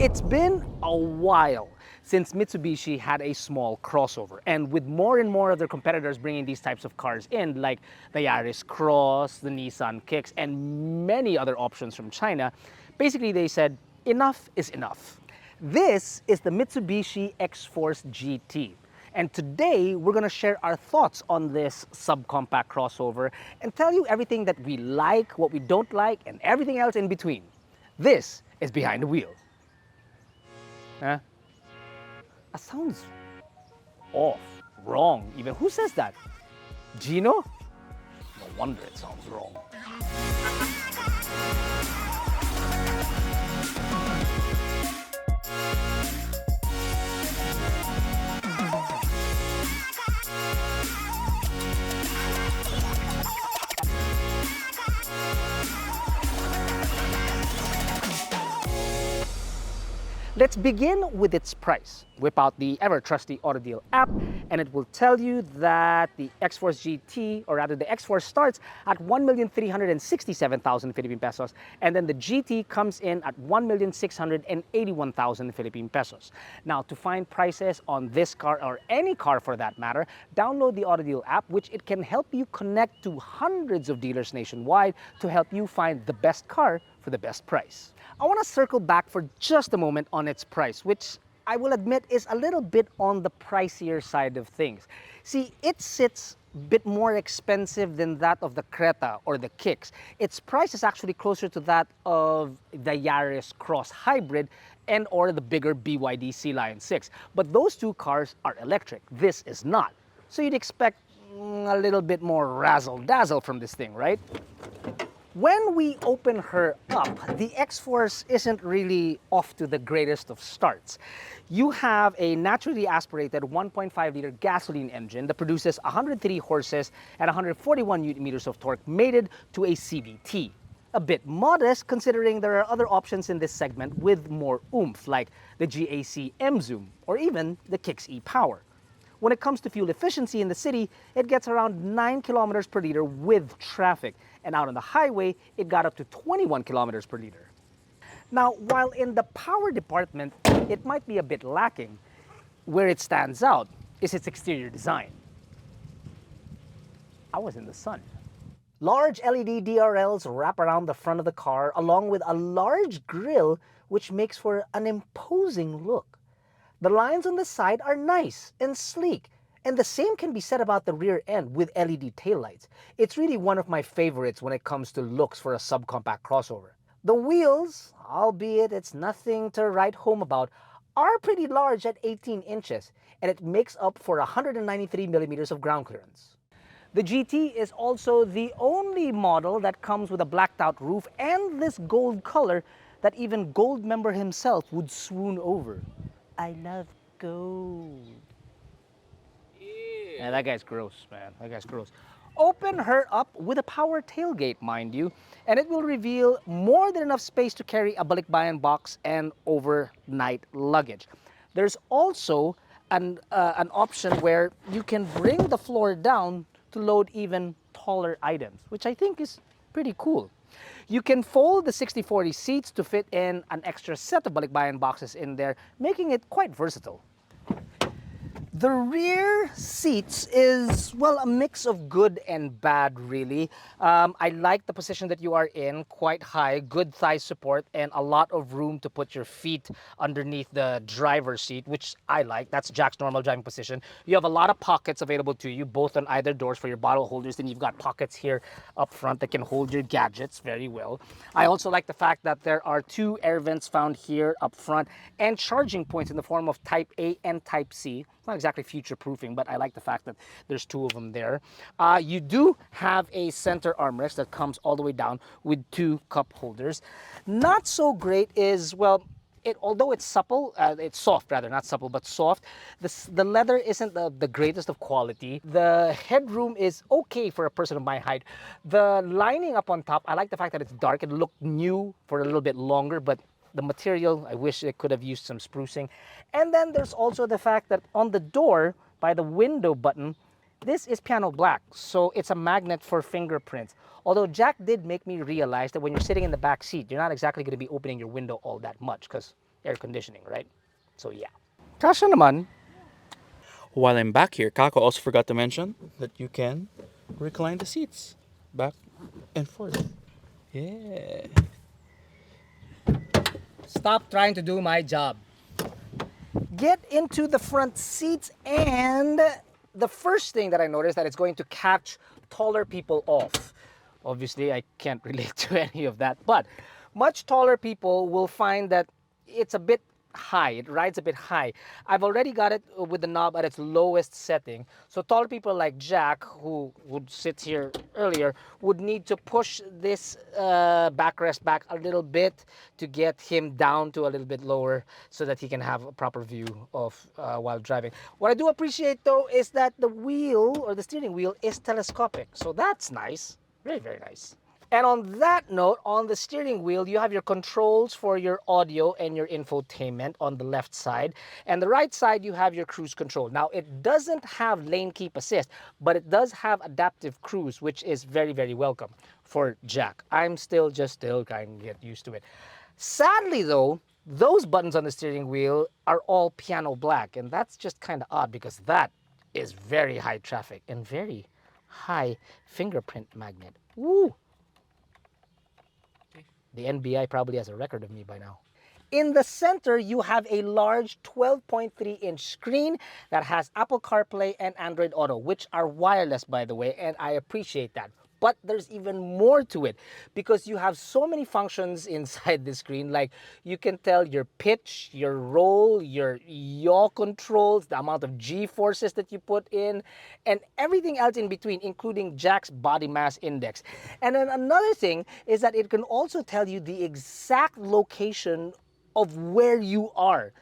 It's been a while since Mitsubishi had a small crossover, and with more and more of their competitors bringing these types of cars in, like the Yaris Cross, the Nissan Kicks, and many other options from China, basically they said enough is enough. This is the Mitsubishi XForce GT. And today we're going to share our thoughts on this subcompact crossover and tell you everything that we like, what we don't like, and everything else in between. This is Behind the Wheel. Huh? That sounds off, wrong even. Who says that? Gino? No wonder it sounds wrong. Let's begin with its price. Whip out the ever-trusty AutoDeal app, and it will tell you that the XForce GT, or rather the XForce starts at 1,367,000 Philippine pesos, and then the GT comes in at 1,681,000 Philippine pesos. Now, to find prices on this car, or any car for that matter, download the AutoDeal app, which it can help you connect to hundreds of dealers nationwide to help you find the best car for the best price. I want to circle back for just a moment on its price, which I will admit is a little bit on the pricier side of things. See, it sits a bit more expensive than that of the Creta or the Kicks. Its price is actually closer to that of the Yaris Cross Hybrid and or the bigger BYD Sea Lion 6. But those two cars are electric. This is not. So you'd expect a little bit more razzle-dazzle from this thing, right? When we open her up, the XForce isn't really off to the greatest of starts. You have a naturally aspirated 1.5-liter gasoline engine that produces 103 horses and 141 Newton meters of torque mated to a CVT. A bit modest considering there are other options in this segment with more oomph, like the GAC M-Zoom or even the Kicks e-Power. When it comes to fuel efficiency in the city, it gets around 9 kilometers per liter with traffic. And out on the highway, it got up to 21 kilometers per liter. Now, while in the power department, it might be a bit lacking, where it stands out is its exterior design. I was in the sun. Large LED DRLs wrap around the front of the car, along with a large grille, which makes for an imposing look. The lines on the side are nice and sleek, and the same can be said about the rear end with LED taillights. It's really one of my favorites when it comes to looks for a subcompact crossover. The wheels, albeit it's nothing to write home about, are pretty large at 18 inches, and it makes up for 193 millimeters of ground clearance. The GT is also the only model that comes with a blacked out roof and this gold color that even Gold member himself would swoon over. I love gold. Yeah, that guy's gross, man. That guy's gross. Open her up with a power tailgate, mind you, and it will reveal more than enough space to carry a balikbayan box and overnight luggage. There's also an option where you can bring the floor down to load even taller items, which I think is pretty cool. You can fold the 60/40 seats to fit in an extra set of balikbayan boxes in there, making it quite versatile. The rear seats is, well, a mix of good and bad, really. I like the position that you are in, quite high, good thigh support, and a lot of room to put your feet underneath the driver's seat, which I like. That's Jack's normal driving position. You have a lot of pockets available to you, both on either doors for your bottle holders. Then you've got pockets here up front that can hold your gadgets very well. I also like the fact that there are 2 air vents found here up front and charging points in the form of Type A and Type C. Not exactly future-proofing, but I like the fact that there's 2 of them there. You do have a center armrest that comes all the way down with 2 cup holders. Not so great is, well, although it's supple, it's soft rather, not supple, but soft. The leather isn't the greatest of quality. The headroom is okay for a person of my height. The lining up on top, I like the fact that it's dark. It looked new for a little bit longer, but the material, I wish it could have used some sprucing. And then there's also the fact that on the door, by the window button, this is piano black, so it's a magnet for fingerprints. Although Jack did make me realize that when you're sitting in the back seat, you're not exactly going to be opening your window all that much because air conditioning, right? So yeah. Kasha naman. While I'm back here, Kako also forgot to mention that you can recline the seats back and forth. Yeah. Stop trying to do my job. Get into the front seats, and the first thing that I noticed that it's going to catch taller people off. Obviously, I can't relate to any of that, but much taller people will find that it's a bit high. It rides a bit high. I've already got it with the knob at its lowest setting. So taller people like Jack, who would sit here earlier, would need to push this backrest back a little bit to get him down to a little bit lower so that he can have a proper view of while driving. What I do appreciate though is that the wheel or the steering wheel is telescopic. So that's nice. Very, very nice. And on that note, on the steering wheel, you have your controls for your audio and your infotainment on the left side. And the right side, you have your cruise control. Now, it doesn't have lane keep assist, but it does have adaptive cruise, which is very, very welcome for Jack. I'm still trying to get used to it. Sadly, though, those buttons on the steering wheel are all piano black. And that's just kind of odd because that is very high traffic and very high fingerprint magnet. Woo! The NBI probably has a record of me by now. In the center, you have a large 12.3-inch screen that has Apple CarPlay and Android Auto, which are wireless, by the way, and I appreciate that. But there's even more to it because you have so many functions inside the screen. Like you can tell your pitch, your roll, your yaw controls, the amount of G forces that you put in, and everything else in between, including Jack's body mass index. And then another thing is that it can also tell you the exact location of where you are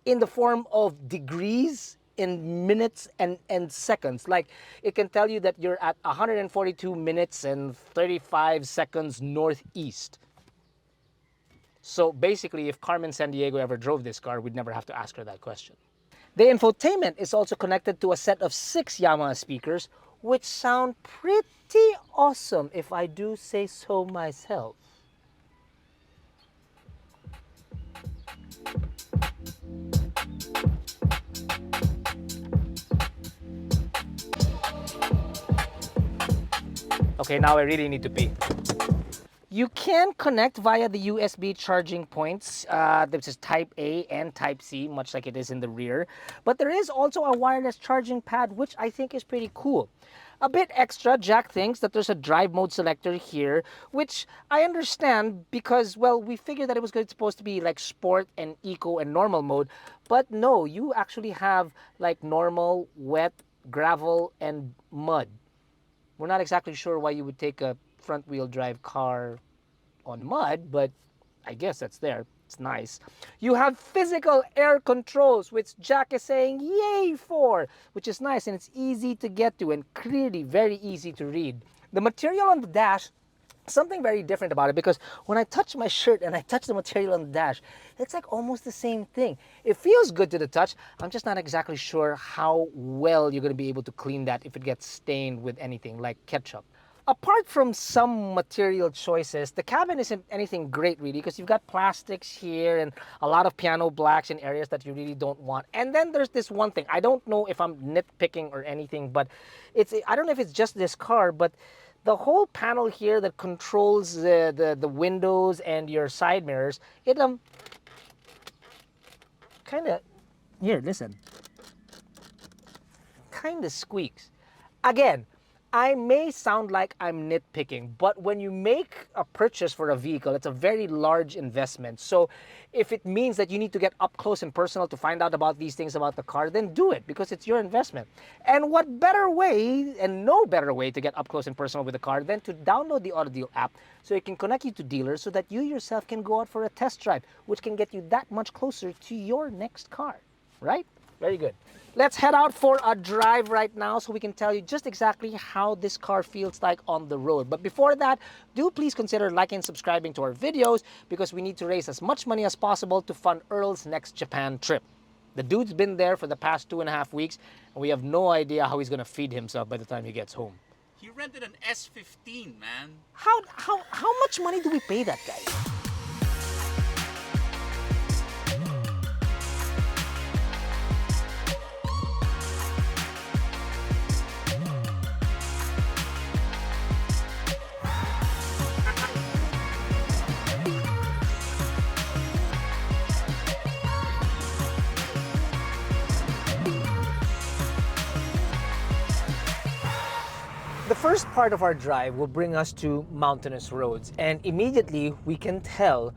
in the form of degrees, in minutes and seconds. Like it can tell you that you're at 142 minutes and 35 seconds northeast. So basically, if Carmen Sandiego ever drove this car, we'd never have to ask her that question. The infotainment is also connected to a set of 6 Yamaha speakers, which sound pretty awesome if I do say so myself. Okay, now I really need to pee. You can connect via the USB charging points, which is Type A and Type C, much like it is in the rear. But there is also a wireless charging pad, which I think is pretty cool. A bit extra, Jack thinks that there's a drive mode selector here, which I understand because, well, we figured that it was supposed to be like sport and eco and normal mode. But no, you actually have like normal, wet, gravel, and mud. We're not exactly sure why you would take a front-wheel drive car on mud, but I guess that's there. It's nice. You have physical air controls, which Jack is saying yay for, which is nice, and it's easy to get to and clearly very easy to read. The material on the dash, something very different about it, because when I touch my shirt and I touch the material on the dash, it's like almost the same thing. It feels good to the touch. I'm just not exactly sure how well you're going to be able to clean that if it gets stained with anything like ketchup. Apart from some material choices, the cabin isn't anything great really because you've got plastics here and a lot of piano blacks in areas that you really don't want. And then there's this one thing. I don't know if I'm nitpicking or anything, but I don't know if it's just this car, but the whole panel here that controls the windows and your side mirrors, it kind of, here, listen, kind of squeaks. Again, I may sound like I'm nitpicking, but when you make a purchase for a vehicle, it's a very large investment. So if it means that you need to get up close and personal to find out about these things about the car, then do it because it's your investment. And what better way, and no better way to get up close and personal with the car than to download the AutoDeal app so it can connect you to dealers so that you yourself can go out for a test drive, which can get you that much closer to your next car, right? Very good. Let's head out for a drive right now so we can tell you just exactly how this car feels like on the road. But before that, do please consider liking and subscribing to our videos because we need to raise as much money as possible to fund Earl's next Japan trip. The dude's been there for the past 2.5 weeks, and we have no idea how he's going to feed himself by the time he gets home. He rented an S15, man. How much money do we pay that guy? first part of our drive will bring us to mountainous roads, and immediately we can tell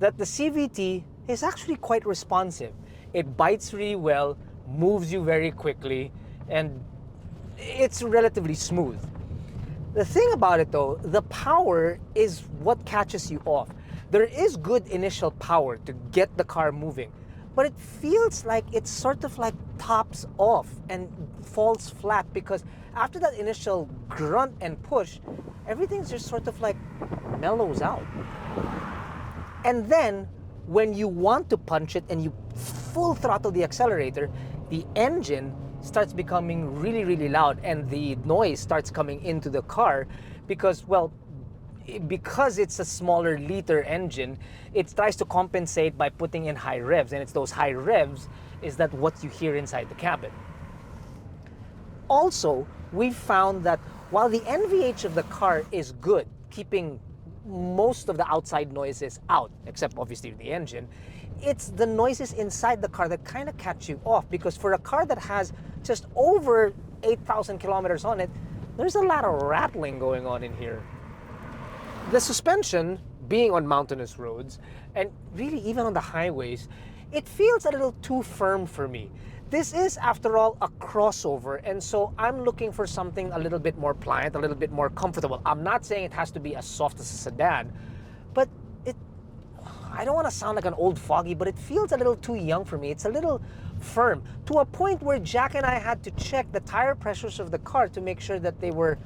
that the CVT is actually quite responsive. It bites really well, moves you very quickly, and it's relatively smooth. The thing about it though, the power is what catches you off. There is good initial power to get the car moving, but it feels like it's sort of like tops off and falls flat because after that initial grunt and push, everything's just sort of like mellows out. And then when you want to punch it and you full throttle the accelerator, the engine starts becoming really, really loud and the noise starts coming into the car because, well, because it's a smaller liter engine, it tries to compensate by putting in high revs, and it's those high revs is that what you hear inside the cabin. Also, we found that while the NVH of the car is good, keeping most of the outside noises out, except obviously the engine, it's the noises inside the car that kind of catch you off because for a car that has just over 8,000 kilometers on it, there's a lot of rattling going on in here. The suspension, being on mountainous roads, and really even on the highways, it feels a little too firm for me. This is, after all, a crossover, and so I'm looking for something a little bit more pliant, a little bit more comfortable. I'm not saying it has to be as soft as a sedan, but I don't want to sound like an old fogey, but it feels a little too young for me. It's a little firm, to a point where Jack and I had to check the tire pressures of the car to make sure that they were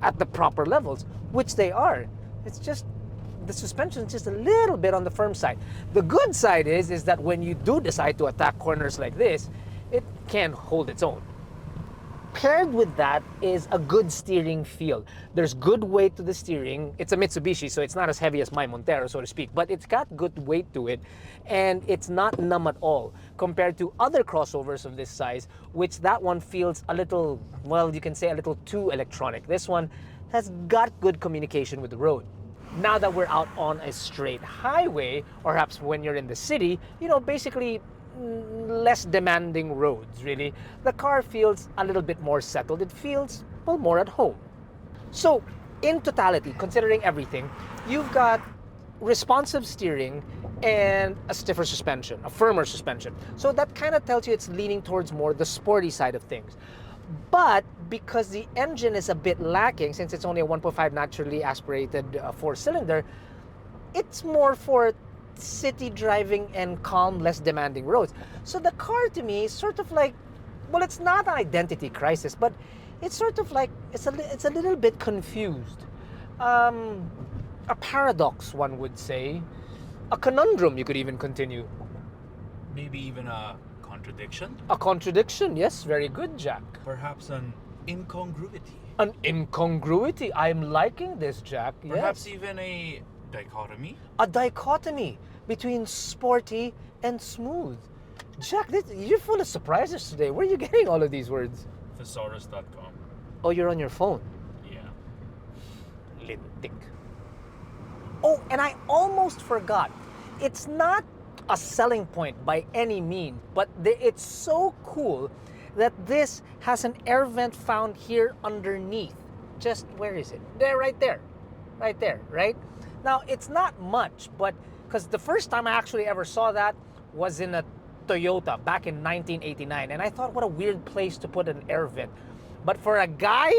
at the proper levels, which they are. It's just, the suspension is just a little bit on the firm side. The good side is that when you do decide to attack corners like this, it can hold its own. Paired with that is a good steering feel. There's good weight to the steering. It's a Mitsubishi, so it's not as heavy as my Montero, so to speak, but it's got good weight to it, and it's not numb at all compared to other crossovers of this size, which that one feels a little, well, you can say a little too electronic. This one has got good communication with the road. Now that we're out on a straight highway, or perhaps when you're in the city, you know, basically less demanding roads, really, the car feels a little bit more settled. It feels, well, more at home. So, in totality, considering everything, you've got responsive steering and a stiffer suspension, a firmer suspension. So that kind of tells you it's leaning towards more the sporty side of things. But because the engine is a bit lacking, since it's only a 1.5 naturally aspirated 4-cylinder, it's more for city driving and calm, less demanding roads. So the car to me is sort of like, well, it's not an identity crisis, but it's sort of like, it's a little bit confused. A paradox, one would say. A conundrum, you could even continue. Maybe even a contradiction? A contradiction, yes, very good, Jack. Perhaps an incongruity. An incongruity. I'm liking this, Jack. Perhaps yes. even a dichotomy? A dichotomy between sporty and smooth. Jack, you're full of surprises today. Where are you getting all of these words? Thesaurus.com. Oh, you're on your phone. Yeah. Lintik. Oh, and I almost forgot. It's not a selling point by any means, but it's so cool that this has an air vent found here underneath. Just, where is it? There, right there. Right there, right? Now, it's not much, but because the first time I actually ever saw that was in a Toyota back in 1989, and I thought, what a weird place to put an air vent. But for a guy,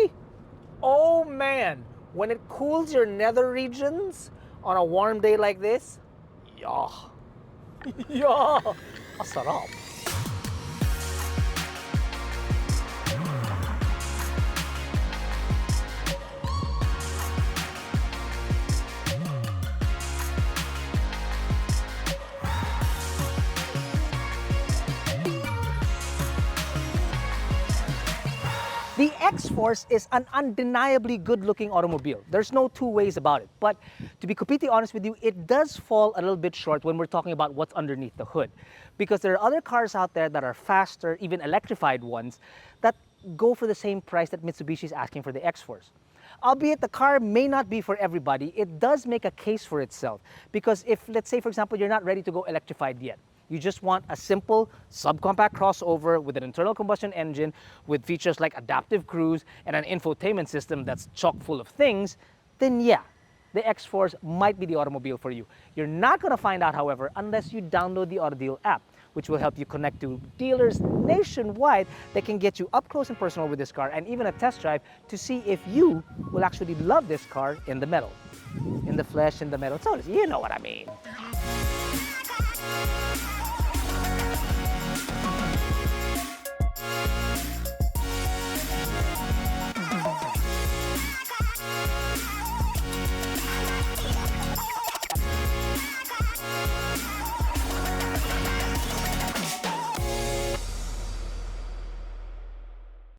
oh man, when it cools your nether regions on a warm day like this, yeah. Yeah, asarap. The XForce is an undeniably good-looking automobile. There's no two ways about it. But to be completely honest with you, it does fall a little bit short when we're talking about what's underneath the hood. Because there are other cars out there that are faster, even electrified ones, that go for the same price that Mitsubishi is asking for the XForce. Albeit the car may not be for everybody, it does make a case for itself. Because if, let's say, for example, you're not ready to go electrified yet, You just want a simple subcompact crossover with an internal combustion engine with features like adaptive cruise and an infotainment system that's chock full of things, then yeah, the X-Force might be the automobile for you. You're not going to find out, however, unless you download the AutoDeal app, which will help you connect to dealers nationwide that can get you up close and personal with this car and even a test drive to see if you will actually love this car in the metal. In the flesh, in the metal. So you know what I mean.